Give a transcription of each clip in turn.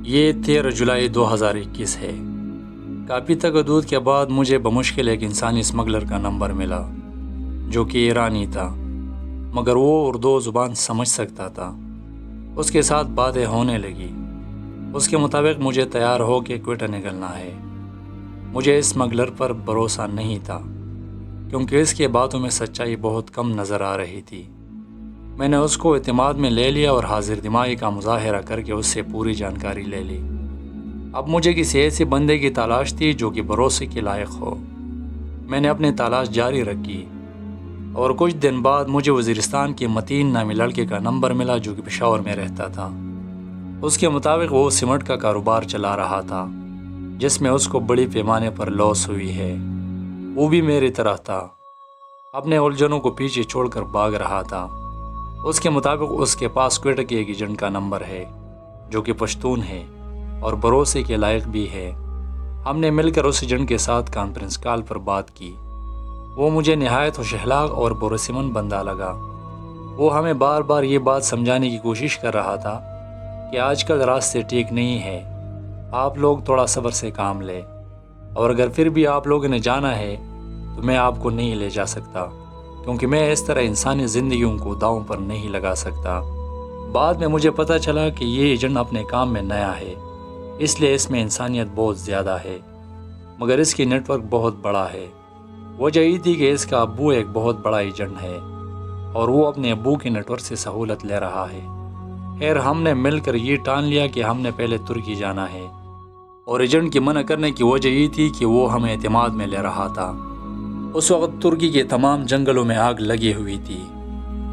یہ 13 جولائی 2021 ہے۔ کافی تردد کے بعد مجھے بمشکل ایک انسانی اسمگلر کا نمبر ملا جو کہ ایرانی تھا، مگر وہ اردو زبان سمجھ سکتا تھا۔ اس کے ساتھ باتیں ہونے لگی۔ اس کے مطابق مجھے تیار ہو کے کوئٹہ نکلنا ہے۔ مجھے اسمگلر پر بھروسہ نہیں تھا کیونکہ اس کے باتوں میں سچائی بہت کم نظر آ رہی تھی۔ میں نے اس کو اعتماد میں لے لیا اور حاضر دماغی کا مظاہرہ کر کے اس سے پوری جانکاری لے لی۔ اب مجھے کسی ایسے بندے کی تلاش تھی جو کہ بھروسے کے لائق ہو۔ میں نے اپنی تلاش جاری رکھی اور کچھ دن بعد مجھے وزیرستان کے متین نامی لڑکے کا نمبر ملا جو کہ پشاور میں رہتا تھا۔ اس کے مطابق وہ سیمنٹ کا کاروبار چلا رہا تھا جس میں اس کو بڑی پیمانے پر لاس ہوئی ہے۔ وہ بھی میری طرح تھا، اپنے الجھنوں کو پیچھے چھوڑ کر بھاگ رہا تھا۔ اس کے مطابق اس کے پاس کوئٹہ کے ایک ایجنٹ کا نمبر ہے جو کہ پشتون ہے اور بھروسے کے لائق بھی ہے۔ ہم نے مل کر اس ایجنٹ کے ساتھ کانفرنس کال پر بات کی۔ وہ مجھے نہایت ہوش اخلاق اور بھروسےمند بندہ لگا۔ وہ ہمیں بار بار یہ بات سمجھانے کی کوشش کر رہا تھا کہ آج کل راستے ٹھیک نہیں ہے، آپ لوگ تھوڑا صبر سے کام لیں، اور اگر پھر بھی آپ لوگوں نے جانا ہے تو میں آپ کو نہیں لے جا سکتا کیونکہ میں اس طرح انسانی زندگیوں کو داؤں پر نہیں لگا سکتا۔ بعد میں مجھے پتہ چلا کہ یہ ایجنٹ اپنے کام میں نیا ہے، اس لیے اس میں انسانیت بہت زیادہ ہے، مگر اس کی نیٹ ورک بہت بڑا ہے۔ وجہ یہ تھی کہ اس کا ابو ایک بہت بڑا ایجنٹ ہے اور وہ اپنے ابو کی نیٹ ورک سے سہولت لے رہا ہے۔ خیر ہم نے مل کر یہ ٹان لیا کہ ہم نے پہلے ترکی جانا ہے، اور ایجنٹ کی منع کرنے کی وجہ یہ تھی کہ وہ ہمیں اعتماد میں لے رہا تھا۔ اس وقت ترکی کے تمام جنگلوں میں آگ لگی ہوئی تھی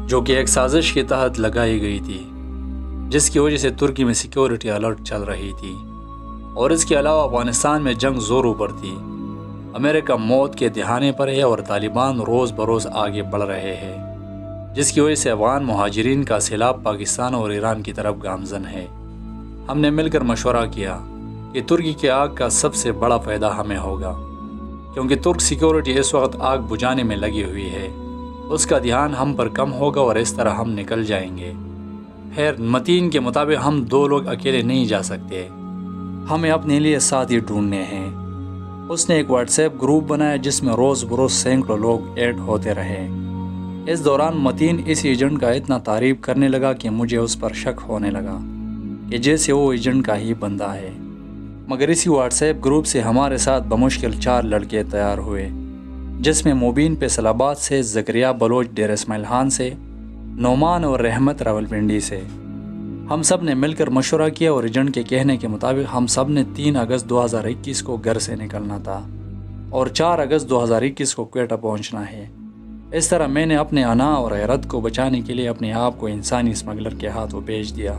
جو کہ ایک سازش کے تحت لگائی گئی تھی، جس کی وجہ سے ترکی میں سیکیورٹی الرٹ چل رہی تھی، اور اس کے علاوہ افغانستان میں جنگ زوروں پر تھی۔ امریکہ موت کے دہانے پر ہے اور طالبان روز بروز آگے بڑھ رہے ہیں، جس کی وجہ سے افغان مہاجرین کا سیلاب پاکستان اور ایران کی طرف گامزن ہے۔ ہم نے مل کر مشورہ کیا کہ ترکی کے آگ کا سب سے بڑا فائدہ ہمیں ہوگا کیونکہ ترک سیکیورٹی اس وقت آگ بجھانے میں لگی ہوئی ہے، اس کا دھیان ہم پر کم ہوگا اور اس طرح ہم نکل جائیں گے۔ خیر متین کے مطابق ہم 2 لوگ اکیلے نہیں جا سکتے، ہمیں اپنے لیے ساتھی ڈھونڈنے ہیں۔ اس نے ایک واٹس ایپ گروپ بنایا جس میں روز بروز سینکڑوں لوگ ایڈ ہوتے رہے۔ اس دوران متین اس ایجنٹ کا اتنا تعریف کرنے لگا کہ مجھے اس پر شک ہونے لگا کہ جیسے وہ ایجنٹ کا ہی بندہ ہے۔ مگر اسی واٹس ایپ گروپ سے ہمارے ساتھ بمشکل 4 لڑکے تیار ہوئے، جس میں مبین فیصل آباد سے، زکریا بلوچ ڈیر اسماعیل خان سے، نعمان اور رحمت راولپنڈی سے۔ ہم سب نے مل کر مشورہ کیا اور ایجنٹ کے کہنے کے مطابق ہم سب نے 3 اگست 2021 کو گھر سے نکلنا تھا اور 4 اگست 2021 کو کوئٹہ پہنچنا ہے۔ اس طرح میں نے اپنے انا اور غیرت کو بچانے کے لیے اپنے آپ کو انسانی اسمگلر کے ہاتھوں بیچ دیا۔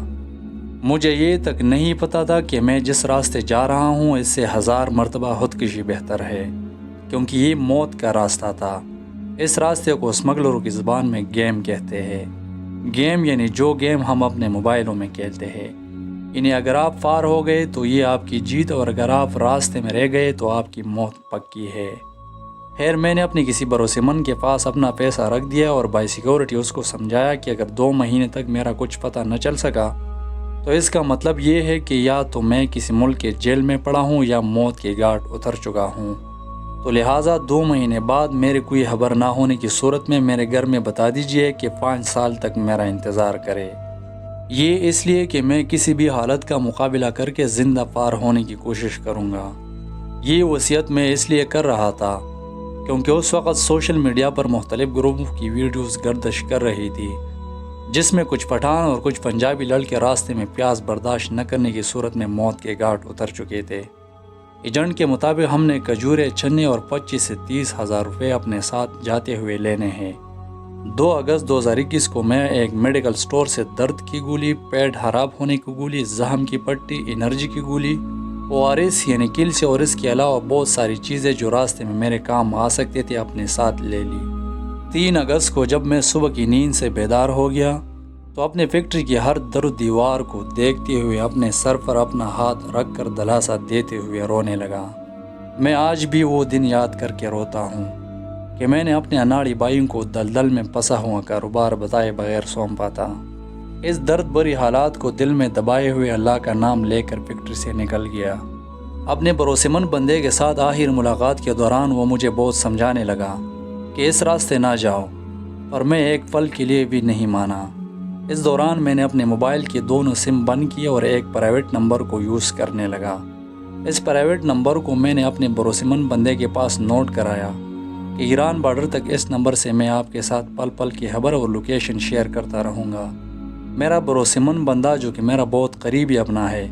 مجھے یہ تک نہیں پتا تھا کہ میں جس راستے جا رہا ہوں اس سے 1000 مرتبہ خودکشی بہتر ہے، کیونکہ یہ موت کا راستہ تھا۔ اس راستے کو اسمگلروں کی زبان میں گیم کہتے ہیں۔ گیم یعنی جو گیم ہم اپنے موبائلوں میں کھیلتے ہیں، یعنی اگر آپ پار ہو گئے تو یہ آپ کی جیت، اور اگر آپ راستے میں رہ گئے تو آپ کی موت پکی ہے۔ خیر میں نے اپنے کسی بھروسے مند کے پاس اپنا پیسہ رکھ دیا اور بائی سیکیورٹی اس کو سمجھایا کہ اگر 2 مہینے تک میرا کچھ پتہ نہ چل سکا تو اس کا مطلب یہ ہے کہ یا تو میں کسی ملک کے جیل میں پڑا ہوں یا موت کے گھاٹ اتر چکا ہوں، تو لہٰذا 2 مہینے بعد میرے کوئی خبر نہ ہونے کی صورت میں میرے گھر میں بتا دیجئے کہ 5 سال تک میرا انتظار کرے۔ یہ اس لیے کہ میں کسی بھی حالت کا مقابلہ کر کے زندہ پار ہونے کی کوشش کروں گا۔ یہ وصیت میں اس لیے کر رہا تھا کیونکہ اس وقت سوشل میڈیا پر مختلف گروپوں کی ویڈیوز گردش کر رہی تھی جس میں کچھ پٹھان اور کچھ پنجابی لڑکے راستے میں پیاس برداشت نہ کرنے کی صورت میں موت کے گھاٹ اتر چکے تھے۔ ایجنٹ کے مطابق ہم نے کھجورے، چنے اور 25 سے 30 ہزار روپے اپنے ساتھ جاتے ہوئے لینے ہیں۔ 2 اگست 2021 کو میں ایک میڈیکل سٹور سے درد کی گولی، پیٹ خراب ہونے کی گولی، زخم کی پٹی، انرجی کی گولی، ORS یعنی کیلشیم اور اس کے علاوہ بہت ساری چیزیں جو راستے میں میرے کام آ سکتے تھے اپنے ساتھ لے لی۔ 3 اگست کو جب میں صبح کی نیند سے بیدار ہو گیا تو اپنے فیکٹری کی ہر در و دیوار کو دیکھتے ہوئے اپنے سر پر اپنا ہاتھ رکھ کر دلاسا دیتے ہوئے رونے لگا۔ میں آج بھی وہ دن یاد کر کے روتا ہوں کہ میں نے اپنے اناڑی بھائیوں کو دلدل میں پسا ہوا کاروبار بتائے بغیر سونپا تھا۔ اس درد بری حالات کو دل میں دبائے ہوئے اللہ کا نام لے کر فیکٹری سے نکل گیا۔ اپنے بھروسے مند بندے کے ساتھ آخر ملاقات کے دوران وہ مجھے بہت سمجھانے لگا کہ اس راستے نہ جاؤ، اور میں ایک پل کے لیے بھی نہیں مانا۔ اس دوران میں نے اپنے موبائل کے دونوں سم بند کیے اور ایک پرائیویٹ نمبر کو یوز کرنے لگا۔ اس پرائیویٹ نمبر کو میں نے اپنے بھروسے مند بندے کے پاس نوٹ کرایا کہ ایران بارڈر تک اس نمبر سے میں آپ کے ساتھ پل پل کی خبر اور لوکیشن شیئر کرتا رہوں گا۔ میرا بھروسے مند بندہ جو کہ میرا بہت قریبی اپنا ہے،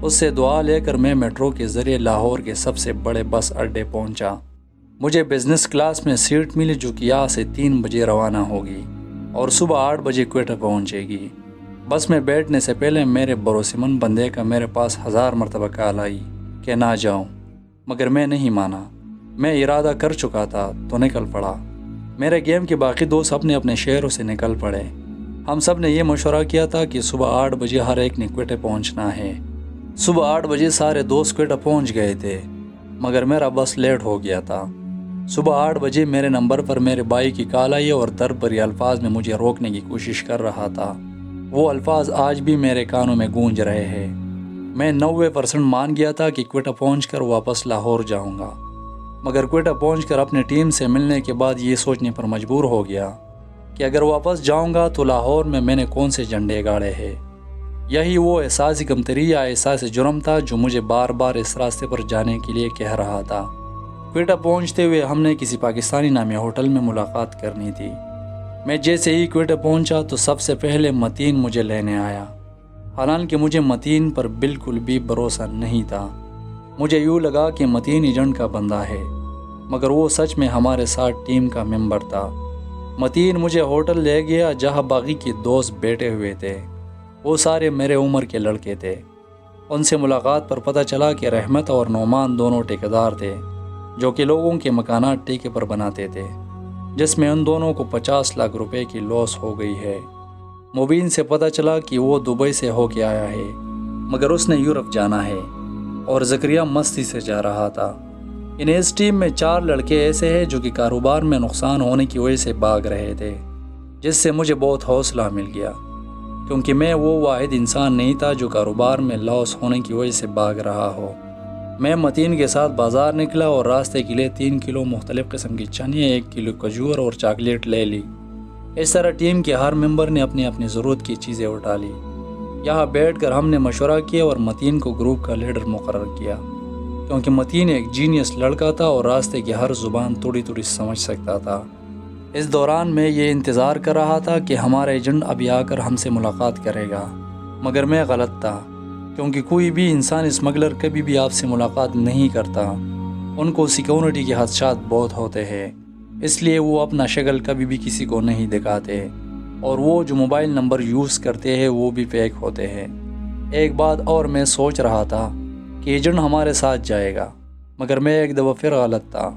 اس سے دعا لے کر میں میٹرو کے ذریعے لاہور کے سب سے بڑے بس اڈے پہنچا۔ مجھے بزنس کلاس میں سیٹ ملی جو کہ یہاں سے 3 بجے روانہ ہوگی اور صبح 8 بجے کوئٹہ پہنچے گی۔ بس میں بیٹھنے سے پہلے میرے بھروسے مند بندے کا میرے پاس 1000 مرتبہ کال آئی کہ نہ جاؤں، مگر میں نہیں مانا۔ میں ارادہ کر چکا تھا تو نکل پڑا۔ میرے گیم کے باقی دوست اپنے اپنے شہروں سے نکل پڑے۔ ہم سب نے یہ مشورہ کیا تھا کہ صبح 8 بجے ہر ایک نے کوئٹہ پہنچنا ہے۔ صبح 8 بجے سارے دوست کوئٹہ پہنچ گئے تھے، مگر میرا بس لیٹ ہو گیا تھا۔ صبح 8 بجے میرے نمبر پر میرے بھائی کی کال آئی اور درد بھری الفاظ میں مجھے روکنے کی کوشش کر رہا تھا۔ وہ الفاظ آج بھی میرے کانوں میں گونج رہے ہیں۔ میں 90% مان گیا تھا کہ کوئٹہ پہنچ کر واپس لاہور جاؤں گا، مگر کوئٹہ پہنچ کر اپنی ٹیم سے ملنے کے بعد یہ سوچنے پر مجبور ہو گیا کہ اگر واپس جاؤں گا تو لاہور میں نے کون سے جھنڈے گاڑے ہیں۔ یہی وہ احساس کمتری یا احساس جرم تھا جو مجھے بار بار اس راستے پر جانے کے لیے کہہ رہا تھا۔ کوئٹہ پہنچتے ہوئے ہم نے کسی پاکستانی نامی ہوٹل میں ملاقات کرنی تھی۔ میں جیسے ہی کوئٹہ پہنچا تو سب سے پہلے متین مجھے لینے آیا، حالانکہ مجھے متین پر بالکل بھی بھروسہ نہیں تھا۔ مجھے یوں لگا کہ متین ایجنٹ کا بندہ ہے، مگر وہ سچ میں ہمارے ساتھ ٹیم کا ممبر تھا۔ متین مجھے ہوٹل لے گیا جہاں باقی کے دوست بیٹھے ہوئے تھے۔ وہ سارے میرے عمر کے لڑکے تھے۔ ان سے ملاقات پر پتہ چلا کہ رحمت اور نعمان دونوں ٹھیکیدار تھے جو کہ لوگوں کے مکانات ٹھیکے پر بناتے تھے، جس میں ان دونوں کو 50 لاکھ روپے کی لاس ہو گئی ہے۔ مبین سے پتہ چلا کہ وہ دبئی سے ہو کے آیا ہے، مگر اس نے یورپ جانا ہے، اور زکریا مستی سے جا رہا تھا۔ اس ٹیم میں 4 لڑکے ایسے ہیں جو کہ کاروبار میں نقصان ہونے کی وجہ سے بھاگ رہے تھے، جس سے مجھے بہت حوصلہ مل گیا، کیونکہ میں وہ واحد انسان نہیں تھا جو کاروبار میں لاس ہونے کی وجہ سے بھاگ رہا ہو۔ میں متین کے ساتھ بازار نکلا اور راستے کے لیے 3 کلو مختلف قسم کی چنے، 1 کلو کھجور اور چاکلیٹ لے لی۔ اس طرح ٹیم کے ہر ممبر نے اپنی اپنی ضرورت کی چیزیں اٹھا لی۔ یہاں بیٹھ کر ہم نے مشورہ کیا اور متین کو گروپ کا لیڈر مقرر کیا، کیونکہ متین ایک جینیس لڑکا تھا اور راستے کی ہر زبان تھوڑی تھوڑی سمجھ سکتا تھا۔ اس دوران میں یہ انتظار کر رہا تھا کہ ہمارا ایجنٹ ابھی آ کر ہم سے ملاقات کرے گا، مگر میں غلط تھا، کیونکہ کوئی بھی انسان اسمگلر کبھی بھی آپ سے ملاقات نہیں کرتا۔ ان کو سیکورٹی کے خدشات بہت ہوتے ہیں، اس لیے وہ اپنا شکل کبھی بھی کسی کو نہیں دکھاتے، اور وہ جو موبائل نمبر یوز کرتے ہیں وہ بھی فیک ہوتے ہیں۔ ایک بات اور میں سوچ رہا تھا کہ ایجنٹ ہمارے ساتھ جائے گا، مگر میں ایک دفعہ پھر غلط تھا،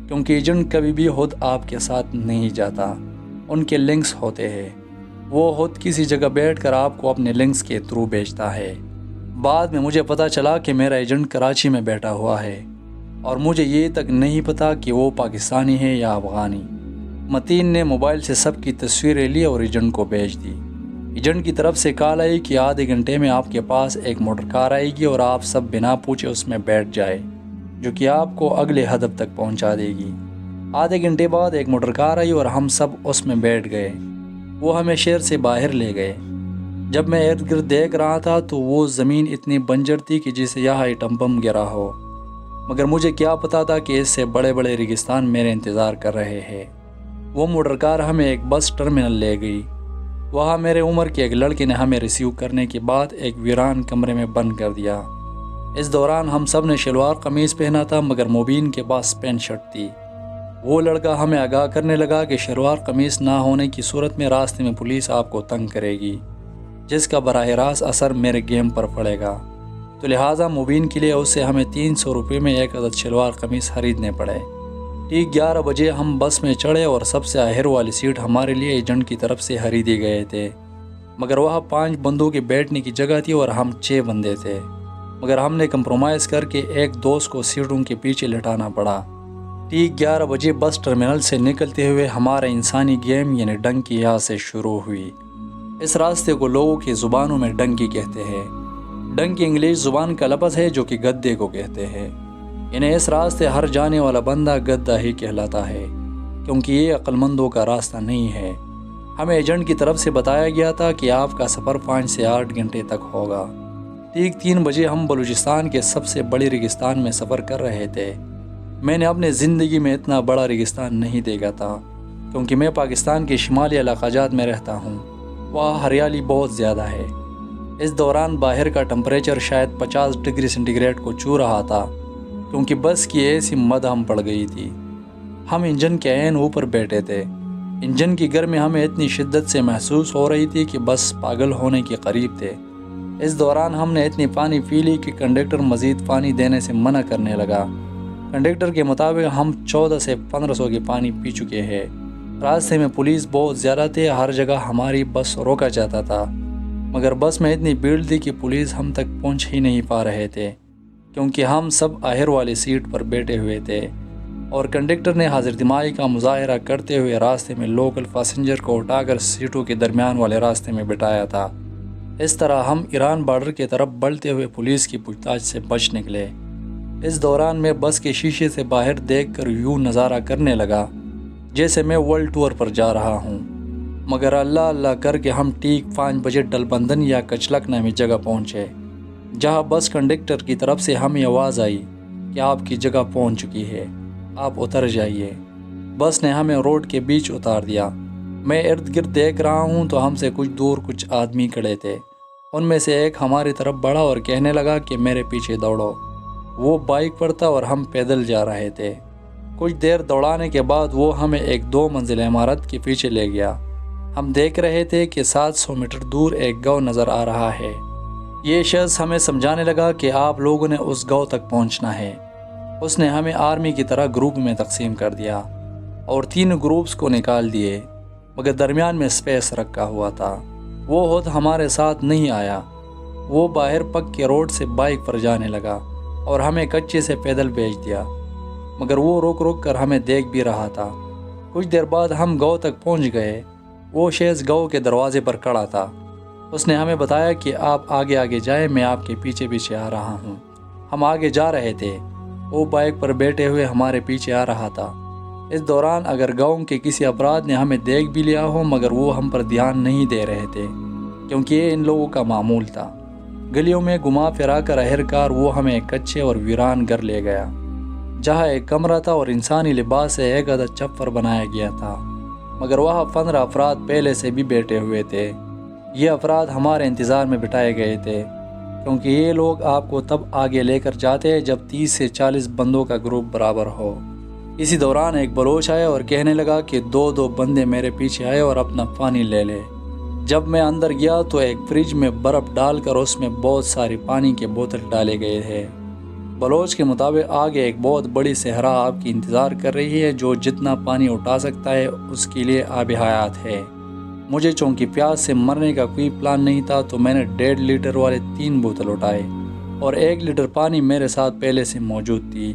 کیونکہ ایجنٹ کبھی بھی خود آپ کے ساتھ نہیں جاتا، ان کے لنکس ہوتے ہیں۔ وہ خود کسی جگہ بیٹھ کر آپ کو اپنے لنکس کے تھرو بیچتا ہے۔ بعد میں مجھے پتہ چلا کہ میرا ایجنٹ کراچی میں بیٹھا ہوا ہے، اور مجھے یہ تک نہیں پتا کہ وہ پاکستانی ہے یا افغانی۔ متین نے موبائل سے سب کی تصویریں لی اور ایجنٹ کو بھیج دی۔ ایجنٹ کی طرف سے کال آئی کہ آدھے گھنٹے میں آپ کے پاس ایک موٹر کار آئے گی اور آپ سب بنا پوچھے اس میں بیٹھ جائے، جو کہ آپ کو اگلے ہدف تک پہنچا دے گی۔ آدھے گھنٹے بعد ایک موٹر کار آئی اور ہم سب اس میں بیٹھ گئے۔ وہ ہمیں شہر سے باہر لے گئے۔ جب میں ارد گرد دیکھ رہا تھا تو وہ زمین اتنی بنجر تھی کہ جسے یہاں ایٹم بم گرا ہو، مگر مجھے کیا پتا تھا کہ اس سے بڑے بڑے ریگستان میرے انتظار کر رہے ہیں۔ وہ موٹر کار ہمیں ایک بس ٹرمینل لے گئی۔ وہاں میرے عمر کے ایک لڑکے نے ہمیں ریسیو کرنے کے بعد ایک ویران کمرے میں بند کر دیا۔ اس دوران ہم سب نے شلوار قمیض پہنا تھا، مگر مبین کے پاس پینٹ شرٹ تھی۔ وہ لڑکا ہمیں آگاہ کرنے لگا کہ شلوار قمیض نہ ہونے کی صورت میں راستے میں پولیس آپ کو تنگ کرے گی، جس کا براہ راست اثر میرے گیم پر پڑے گا، تو لہٰذا مبین کے لیے اسے ہمیں 300 روپے میں 1 عدد شلوار قمیض خریدنے پڑے۔ ٹھیک 11 بجے ہم بس میں چڑھے اور سب سے آخر والی سیٹ ہمارے لیے ایجنٹ کی طرف سے خریدی گئے تھے، مگر وہاں 5 بندوں کے بیٹھنے کی جگہ تھی اور ہم 6 بندے تھے، مگر ہم نے کمپرومائز کر کے ایک دوست کو سیٹوں کے پیچھے لٹانا پڑا۔ ٹھیک 11 بجے بس ٹرمینل سے نکلتے ہوئے ہمارا انسانی گیم یعنی ڈنکی یہاں سے شروع ہوئی۔ اس راستے کو لوگوں کی زبانوں میں ڈنکی کہتے ہیں۔ ڈنکی انگلش زبان کا لفظ ہے جو کہ گدے کو کہتے ہیں، یعنی اس راستے ہر جانے والا بندہ گدہ ہی کہلاتا ہے، کیونکہ یہ عقل مندوں کا راستہ نہیں ہے۔ ہمیں ایجنٹ کی طرف سے بتایا گیا تھا کہ آپ کا سفر 5 سے 8 گھنٹے تک ہوگا۔ ٹھیک 3 بجے ہم بلوچستان کے سب سے بڑی ریگستان میں سفر کر رہے تھے۔ میں نے اپنے زندگی میں اتنا بڑا ریگستان نہیں دیکھا تھا، کیونکہ میں پاکستان کے شمالی علاقہ جات میں رہتا ہوں، وہاں ہریالی بہت زیادہ ہے۔ اس دوران باہر کا ٹمپریچر شاید 50 ڈگری سینٹی گریڈ کو چھو رہا تھا، کیونکہ بس کی ایسی مدھم پڑ گئی تھی۔ ہم انجن کے عین اوپر بیٹھے تھے۔ انجن کی گرمی ہمیں اتنی شدت سے محسوس ہو رہی تھی کہ بس پاگل ہونے کے قریب تھے۔ اس دوران ہم نے اتنی پانی پی لی کہ کنڈکٹر مزید پانی دینے سے منع کرنے لگا۔ کنڈکٹر کے مطابق ہم 1400 سے 1500 کے پانی پی چکے ہیں۔ راستے میں پولیس بہت زیادہ تھے، ہر جگہ ہماری بس روکا جاتا تھا، مگر بس میں اتنی بھیڑ تھی کہ پولیس ہم تک پہنچ ہی نہیں پا رہے تھے، کیونکہ ہم سب آخر والی سیٹ پر بیٹھے ہوئے تھے، اور کنڈکٹر نے حاضر دماغی کا مظاہرہ کرتے ہوئے راستے میں لوکل پیسنجر کو اٹھا کر سیٹوں کے درمیان والے راستے میں بٹھایا تھا۔ اس طرح ہم ایران بارڈر کی طرف بڑھتے ہوئے پولیس کی پوچھ تاچھ سے بچ نکلے۔ اس دوران میں بس کے شیشے سے باہر دیکھ کر یوں نظارہ کرنے لگا جیسے میں ورلڈ ٹور پر جا رہا ہوں، مگر اللہ اللہ کر کے ہم ٹھیک 5 بجے ڈلبندن یا کچلک نامی جگہ پہنچے، جہاں بس کنڈکٹر کی طرف سے ہمیں آواز آئی کہ آپ کی جگہ پہنچ چکی ہے، آپ اتر جائیے۔ بس نے ہمیں روڈ کے بیچ اتار دیا۔ میں ارد گرد دیکھ رہا ہوں تو ہم سے کچھ دور کچھ آدمی کھڑے تھے۔ ان میں سے ایک ہماری طرف بڑھا اور کہنے لگا کہ میرے پیچھے دوڑو۔ وہ بائک پر تھا اور ہم پیدل جا رہے تھے۔ کچھ دیر دوڑانے کے بعد وہ ہمیں ایک 2 منزل عمارت کے پیچھے لے گیا۔ ہم دیکھ رہے تھے کہ 700 میٹر دور ایک گاؤں نظر آ رہا ہے۔ یہ شخص ہمیں سمجھانے لگا کہ آپ لوگوں نے اس گاؤں تک پہنچنا ہے۔ اس نے ہمیں آرمی کی طرح گروپ میں تقسیم کر دیا اور 3 گروپس کو نکال دیے، مگر درمیان میں سپیس رکھا ہوا تھا۔ وہ خود ہمارے ساتھ نہیں آیا۔ وہ باہر پکے روڈ سے بائک پر جانے لگا اور ہمیں کچے سے پیدل بھیج دیا، مگر وہ رک رک کر ہمیں دیکھ بھی رہا تھا۔ کچھ دیر بعد ہم گاؤں تک پہنچ گئے۔ وہ شخص گاؤں کے دروازے پر کھڑا تھا۔ اس نے ہمیں بتایا کہ آپ آگے آگے جائیں، میں آپ کے پیچھے پیچھے آ رہا ہوں۔ ہم آگے جا رہے تھے۔ وہ بائک پر بیٹھے ہوئے ہمارے پیچھے آ رہا تھا۔ اس دوران اگر گاؤں کے کسی افراد نے ہمیں دیکھ بھی لیا ہو، مگر وہ ہم پر دھیان نہیں دے رہے تھے، کیونکہ یہ ان لوگوں کا معمول تھا۔ گلیوں میں گھما پھرا کر آخرکار وہ ہمیں ایک کچے اور ویران گھر لے گیا، جہاں ایک کمرہ تھا اور انسانی لباس سے ایک عدد چھپر بنایا گیا تھا، مگر وہاں 15 افراد پہلے سے بھی بیٹھے ہوئے تھے۔ یہ افراد ہمارے انتظار میں بٹھائے گئے تھے، کیونکہ یہ لوگ آپ کو تب آگے لے کر جاتے ہیں جب 30 سے 40 بندوں کا گروپ برابر ہو۔ اسی دوران ایک بلوچ آیا اور کہنے لگا کہ 2 بندے میرے پیچھے آئے اور اپنا پانی لے لے۔ جب میں اندر گیا تو ایک فریج میں برف ڈال کر اس میں بہت ساری پانی کے بوتل ڈالے گئے تھے۔ بلوچ کے مطابق آگے ایک بہت بڑی صحرا آپ کی انتظار کر رہی ہے، جو جتنا پانی اٹھا سکتا ہے اس کے لیے آب حیات ہے۔ مجھے چونکہ پیاس سے مرنے کا کوئی پلان نہیں تھا، تو میں نے 1.5 لیٹر والے 3 بوتل اٹھائے اور 1 لیٹر پانی میرے ساتھ پہلے سے موجود تھی۔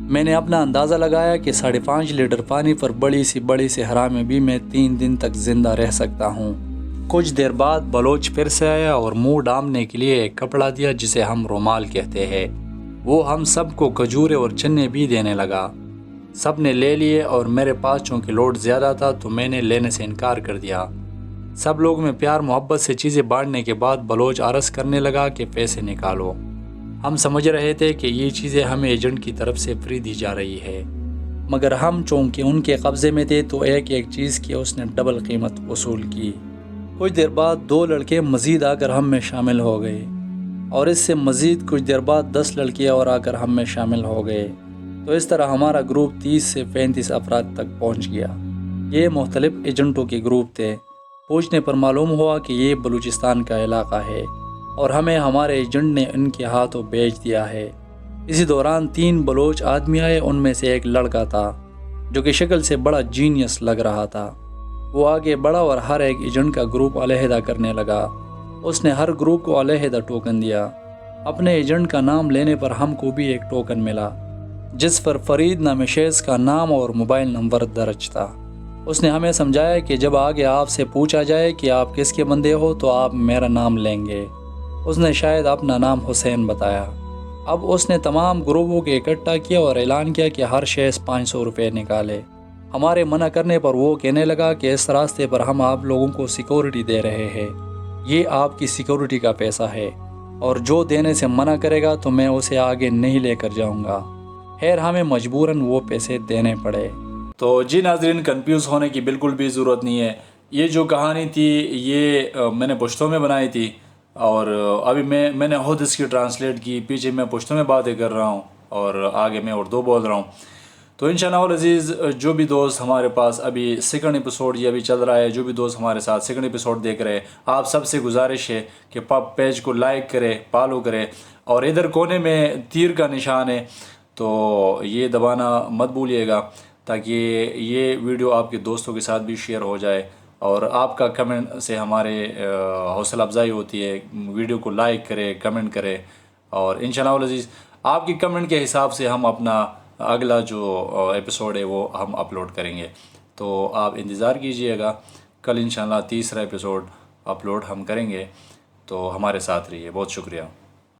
میں نے اپنا اندازہ لگایا کہ 5.5 لیٹر پانی پر بڑی سی صحرا میں بھی میں 3 دن تک زندہ رہ سکتا ہوں۔ کچھ دیر بعد بلوچ پھر سے آیا اور منہ ڈھانپنے کے لیے ایک کپڑا دیا جسے ہم رومال کہتے ہیں۔ وہ ہم سب کو کھجورے اور چنے بھی دینے لگا۔ سب نے لے لیے اور میرے پاس چونکہ لوڈ زیادہ تھا تو میں نے لینے سے انکار کر دیا۔ سب لوگ میں پیار محبت سے چیزیں بانٹنے کے بعد بلوچ عرض کرنے لگا کہ پیسے نکالو۔ ہم سمجھ رہے تھے کہ یہ چیزیں ہمیں ایجنٹ کی طرف سے فری دی جا رہی ہے، مگر ہم چونکہ ان کے قبضے میں تھے تو ایک چیز کی اس نے ڈبل قیمت وصول کی۔ کچھ دیر بعد 2 لڑکے مزید آ کر ہم میں شامل ہو گئے، اور اس سے مزید کچھ دیر بعد 10 لڑکے اور آ کر ہم میں شامل ہو گئے۔ تو اس طرح ہمارا گروپ 30 سے 35 افراد تک پہنچ گیا۔ یہ مختلف ایجنٹوں کے گروپ تھے۔ پوچھنے پر معلوم ہوا کہ یہ بلوچستان کا علاقہ ہے اور ہمیں ہمارے ایجنٹ نے ان کے ہاتھوں بھیج دیا ہے۔ اسی دوران 3 بلوچ آدمی آئے، ان میں سے ایک لڑکا تھا جو کہ شکل سے بڑا جینیس لگ رہا تھا۔ وہ آگے بڑھا اور ہر ایک ایجنٹ کا گروپ علیحدہ کرنے لگا۔ اس نے ہر گروپ کو علیحدہ ٹوکن دیا۔ اپنے ایجنٹ کا نام لینے پر ہم کو بھی ایک ٹوکن ملا، جس پر فرید نامی شخص کا نام اور موبائل نمبر درج تھا۔ اس نے ہمیں سمجھایا کہ جب آگے آپ سے پوچھا جائے کہ آپ کس کے بندے ہو تو آپ میرا نام لیں گے۔ اس نے شاید اپنا نام حسین بتایا۔ اب اس نے تمام گروپوں کے اکٹھا کیا اور اعلان کیا کہ ہر شخص 500 روپے نکالے۔ ہمارے منع کرنے پر وہ کہنے لگا کہ اس راستے پر ہم آپ لوگوں کو سیکورٹی دے رہے ہیں، یہ آپ کی سیکورٹی کا پیسہ ہے، اور جو دینے سے منع کرے گا تو میں اسے آگے نہیں لے کر جاؤں گا۔ خیر ہمیں مجبوراً وہ پیسے دینے پڑے۔ تو جی ناظرین، کنفیوز ہونے کی بالکل بھی ضرورت نہیں ہے۔ یہ جو کہانی تھی یہ میں نے پشتو میں بنائی تھی، اور ابھی میں نے خود اس کی ٹرانسلیٹ کی، پیچھے میں پشتو میں باتیں کر رہا ہوں اور آگے میں اردو بول رہا ہوں۔ تو انشاءاللہ العزیز جو بھی دوست ہمارے پاس ابھی سیکنڈ ایپیسوڈ یہ ابھی چل رہا ہے، جو بھی دوست ہمارے ساتھ سیکنڈ ایپیسوڈ دیکھ رہے ہیں، آپ سب سے گزارش ہے کہ پیج کو لائک کرے، فالو کرے، اور ادھر کونے میں تیر کا نشان ہے تو یہ دبانا مت بھولیے گا، تاکہ یہ ویڈیو آپ کے دوستوں کے ساتھ بھی شیئر ہو جائے، اور آپ کا کمنٹ سے ہمارے حوصلہ افزائی ہوتی ہے۔ ویڈیو کو لائک کرے، کمنٹ کرے، اور انشاءاللہ العزیز آپ کی کمنٹ کے حساب سے ہم اپنا اگلا جو ایپیسوڈ ہے وہ ہم اپلوڈ کریں گے۔ تو آپ انتظار کیجئے گا، کل انشاءاللہ تیسرا ایپیسوڈ اپلوڈ ہم کریں گے، تو ہمارے ساتھ رہیے۔ بہت شکریہ۔